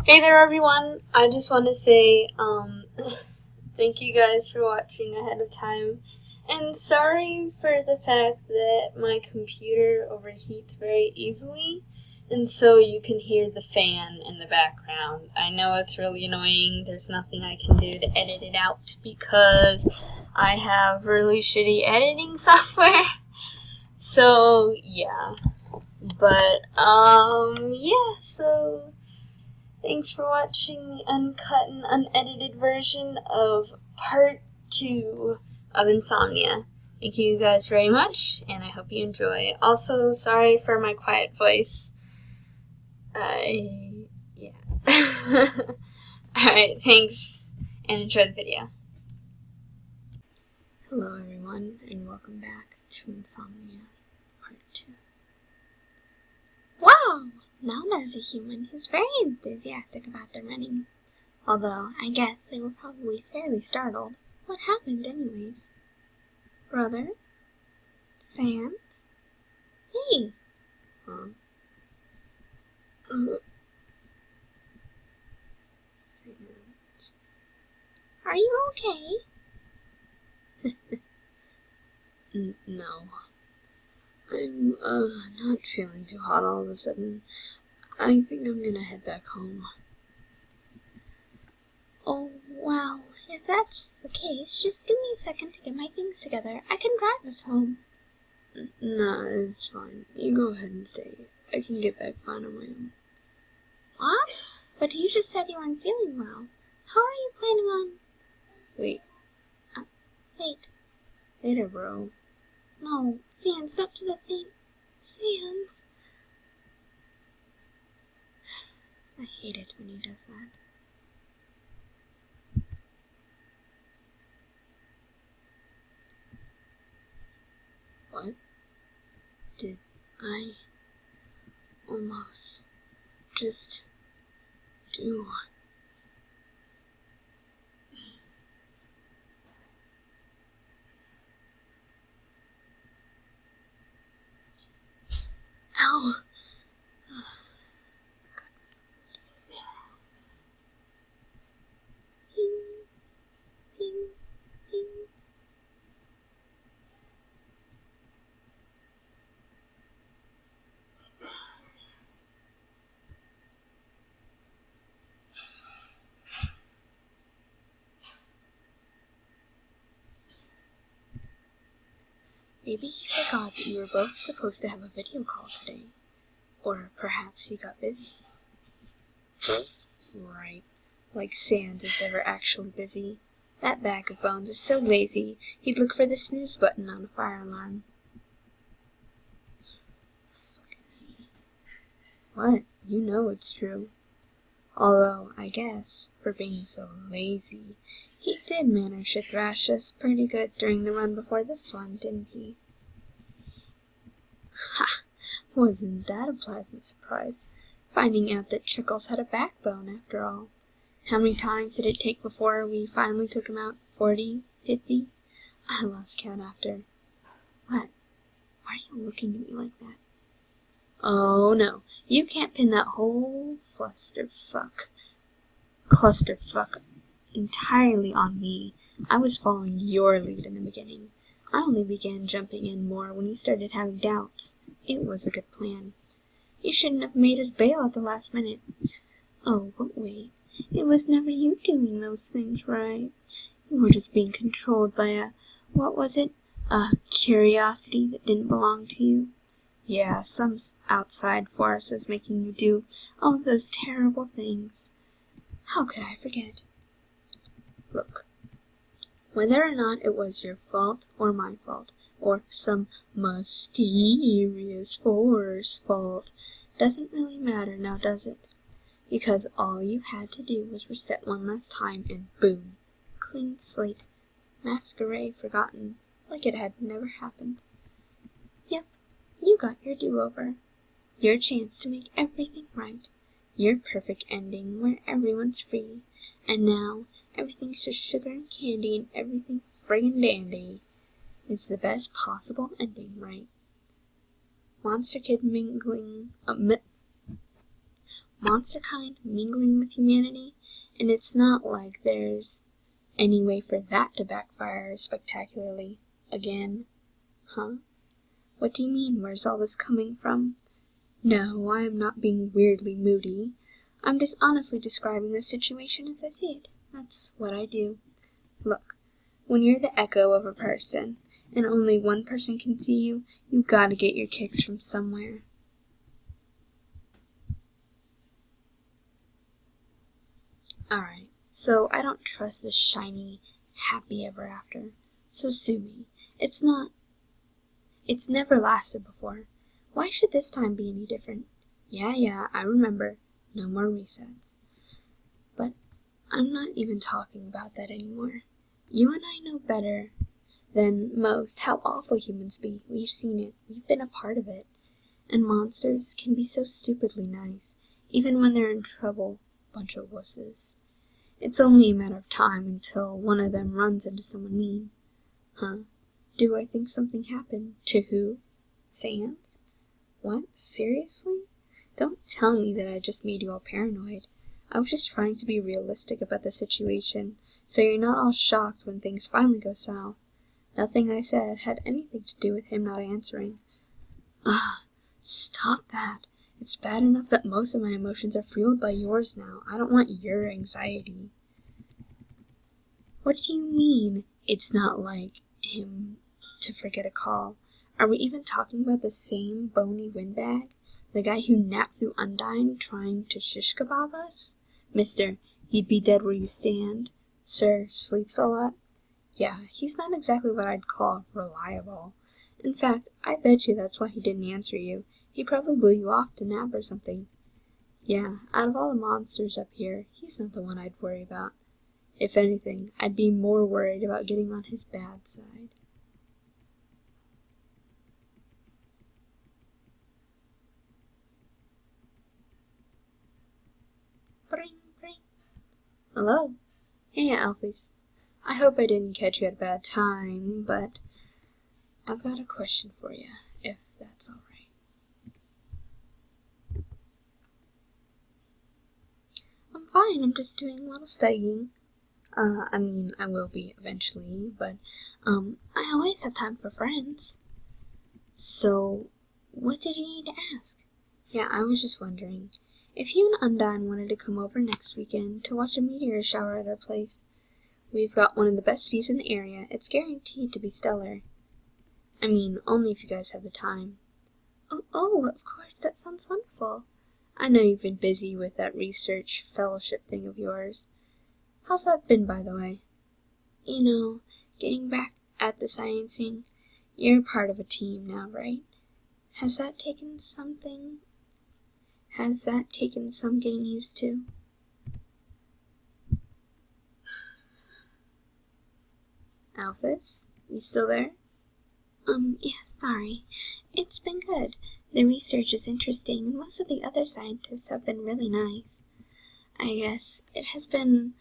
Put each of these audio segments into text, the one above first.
Hey there everyone, I just want to say thank you guys for watching ahead of time, and sorry for the fact that my computer overheats very easily, and so you can hear the fan in the background. I know it's really annoying, there's nothing I can do to edit it out because I have really shitty editing software, so yeah, but so thanks for watching the uncut and unedited version of part 2 of Insomnia. Thank you guys very much, and I hope you enjoy. Also, sorry for my quiet voice. Yeah. Alright, thanks, and enjoy the video. Hello everyone, and welcome back to Insomnia part 2. Wow! Now there's a human who's very enthusiastic about their running. Although, I guess they were probably fairly startled. What happened anyways? Brother? Sans? Hey! Huh? Sans? Are you okay? No. I'm, not feeling too hot all of a sudden. I think I'm gonna head back home. Oh, well, if that's the case, just give me a second to get my things together. I can drive us home. Nah, it's fine. You go ahead and stay. I can get back fine on my own. What? But you just said you weren't feeling well. How are you planning on... Wait. Wait. Later, bro. No, Sans, don't do that thing. Sans. I hate it when he does that. What did I almost just do? Ow! Maybe he forgot that you were both supposed to have a video call today. Or perhaps he got busy. Right. Like Sans is ever actually busy. That bag of bones is so lazy, he'd look for the snooze button on a fire alarm. What? You know it's true. Although, I guess, for being so lazy, he did manage to thrash us pretty good during the run before this one, didn't he? Ha! Wasn't that a pleasant surprise, finding out that Chuckles had a backbone after all. How many times did it take before we finally took him out? 40? 50? I lost count after. What? Why are you looking at me like that? Oh no, you can't pin that whole clusterfuck entirely on me. I was following your lead in the beginning. I only began jumping in more when you started having doubts. It was a good plan. You shouldn't have made us bail at the last minute. Oh, but wait. It was never you doing those things, right? You were just being controlled by what was it? A curiosity that didn't belong to you? Yeah, some outside force is making you do all of those terrible things. How could I forget? Look, whether or not it was your fault or my fault, or some mysterious force fault, doesn't really matter now, does it? Because all you had to do was reset one last time and boom, clean slate, masquerade forgotten, like it had never happened. Yep, you got your do-over, your chance to make everything right, your perfect ending where everyone's free, and now everything's just sugar and candy and everything friggin' dandy. It's the best possible ending, right? Monster Kid monster kind mingling with humanity, and it's not like there's any way for that to backfire spectacularly again. Huh? What do you mean, where's all this coming from? No, I am not being weirdly moody. I'm just honestly describing the situation as I see it. That's what I do. Look, when you're the echo of a person, and only one person can see you, you gotta get your kicks from somewhere. Alright, so I don't trust this shiny, happy ever after. So sue me. It's never lasted before. Why should this time be any different? Yeah, I remember. No more resets. But I'm not even talking about that anymore. You and I know better than most how awful humans be. We've seen it. We've been a part of it. And monsters can be so stupidly nice, even when they're in trouble. Bunch of wusses. It's only a matter of time until one of them runs into someone mean. Huh? Do I think something happened? To who? Sans? What? Seriously? Don't tell me that I just made you all paranoid. I was just trying to be realistic about the situation, so you're not all shocked when things finally go south. Nothing I said had anything to do with him not answering. Ugh, stop that. It's bad enough that most of my emotions are fueled by yours now. I don't want your anxiety. What do you mean, it's not like him to forget a call? Are we even talking about the same bony windbag? The guy who napped through Undyne trying to shish kebab us? Mister, he'd be dead where you stand. Sir, sleeps a lot? Yeah, he's not exactly what I'd call reliable. In fact, I bet you that's why he didn't answer you. He probably blew you off to nap or something. Yeah, out of all the monsters up here, he's not the one I'd worry about. If anything, I'd be more worried about getting on his bad side. Bring, bring. Hello? Hey, Alphys. I hope I didn't catch you at a bad time, but I've got a question for you, if that's all right. I'm fine. I'm just doing a little studying. I will be eventually, but, I always have time for friends. So, what did you need to ask? Yeah, I was just wondering, if you and Undyne wanted to come over next weekend to watch a meteor shower at our place. We've got one of the best views in the area. It's guaranteed to be stellar. I mean, only if you guys have the time. Oh, of course, that sounds wonderful. I know you've been busy with that research fellowship thing of yours. How's that been, by the way? You know, getting back at the sciencing, you're part of a team now, right? Has that taken some getting used to? Alphys, you still there? Yeah, sorry. It's been good. The research is interesting, and most of the other scientists have been really nice. I guess it has been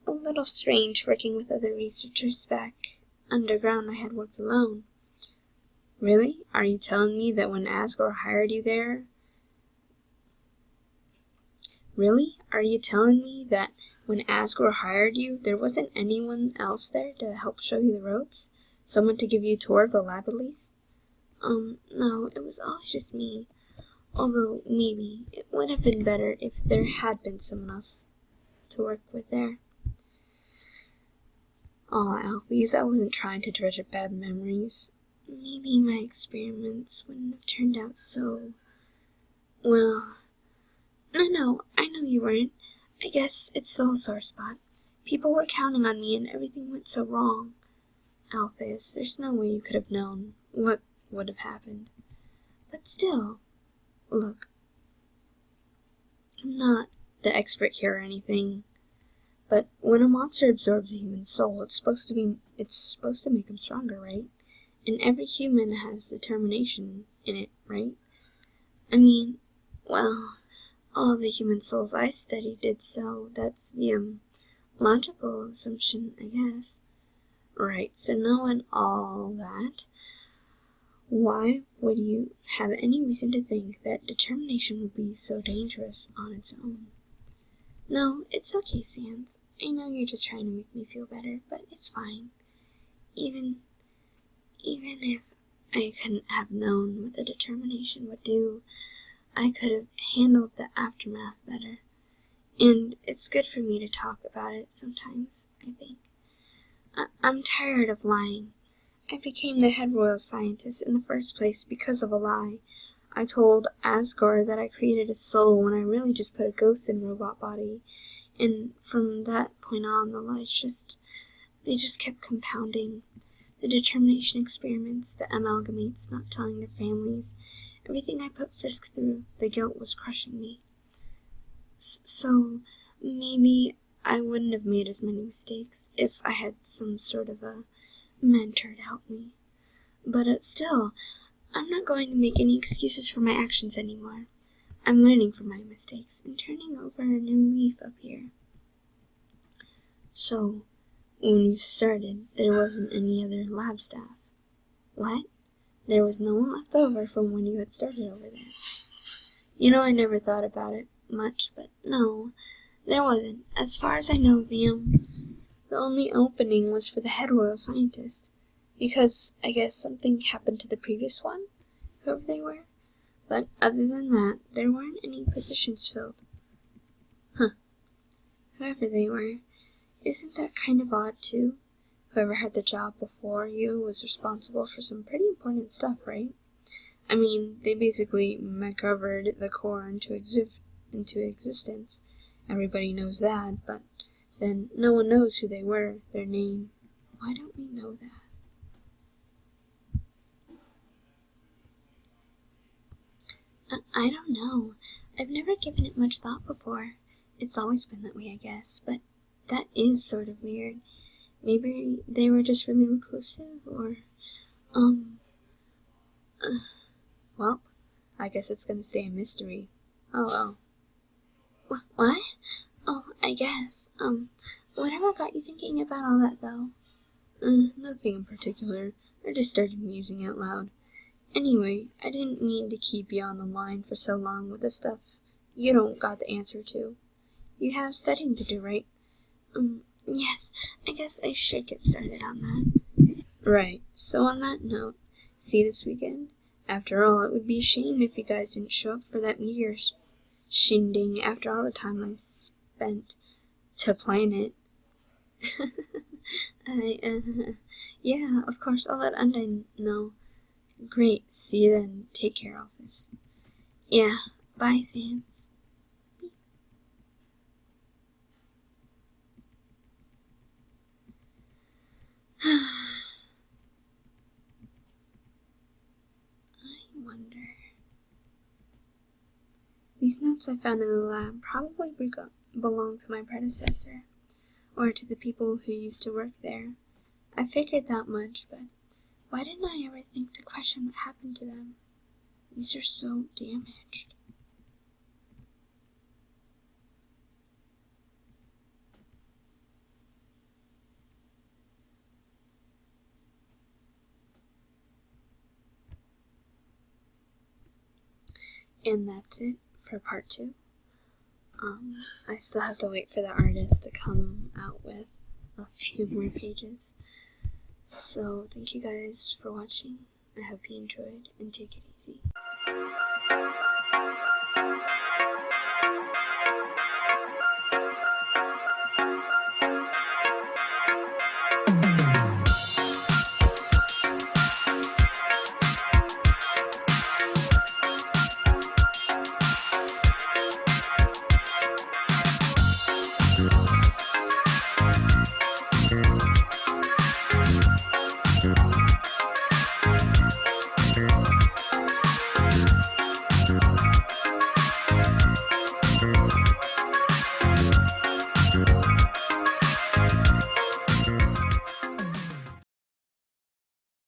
a little strange working with other researchers back underground. I had worked alone. Really? Are you telling me that when Asgore hired you there? There wasn't anyone else there to help show you the ropes? Someone to give you a tour of the lab at least? No, it was always just me. Although, maybe, it would have been better if there had been someone else to work with there. Aw, Alphys, I wasn't trying to dredge up bad memories. Maybe my experiments wouldn't have turned out so... Well... No, I know you weren't. I guess it's still a sore spot. People were counting on me and everything went so wrong. Alphys, there's no way you could have known what would have happened. But still, look, I'm not the expert here or anything, but when a monster absorbs a human soul, it's supposed to make him stronger, right? And every human has determination in it, right? I mean, well, all the human souls I studied did so. That's the, logical assumption, I guess. Right, so knowing all that, Why would you have any reason to think that determination would be so dangerous on its own? No, it's okay, Sans. I know you're just trying to make me feel better, but it's fine. Even if I couldn't have known what the determination would do, I could have handled the aftermath better. And it's good for me to talk about it sometimes, I think. I'm tired of lying. I became the head royal scientist in the first place because of a lie. I told Asgore that I created a soul when I really just put a ghost in a robot body. And from that point on, the lies they just kept compounding. The determination experiments, the amalgamates, not telling their families, everything I put Frisk through, the guilt was crushing me. So maybe I wouldn't have made as many mistakes if I had some sort of a mentor to help me. But still, I'm not going to make any excuses for my actions anymore. I'm learning from my mistakes and turning over a new leaf up here. So, when you started, there wasn't any other lab staff. What? There was no one left over from when you had started over there. You know, I never thought about it much, but no, there wasn't. As far as I know, the only opening was for the head royal scientist, because I guess something happened to the previous one, whoever they were. But other than that, there weren't any positions filled. Huh. Whoever they were, isn't that kind of odd too? Whoever had the job before you was responsible for some pretty important stuff, right? I mean, they basically covered the core into existence. Everybody knows that, but then no one knows who they were, their name. Why don't we know that? I don't know. I've never given it much thought before. It's always been that way, I guess, but that is sort of weird. Maybe they were just really reclusive, or, well, I guess it's gonna stay a mystery. Oh, well. What? Oh, I guess. Whatever got you thinking about all that, though? Nothing in particular. I just started musing out loud. Anyway, I didn't mean to keep you on the line for so long with the stuff you don't got the answer to. You have studying to do, right? Yes, I guess I should get started on that. Right, so on that note, see you this weekend? After all, it would be a shame if you guys didn't show up for that meteor shindig after all the time I spent to plan it. Yeah, of course, I'll let Undyne know. Great, see you then. Take care, Alphys. Yeah, bye, Sans. I wonder. These notes I found in the lab probably belong to my predecessor, or to the people who used to work there. I figured that much, but why didn't I ever think to question what happened to them? These are so damaged. And that's it for part 2. I still have to wait for the artist to come out with a few more pages. So thank you guys for watching. I hope you enjoyed, and take it easy.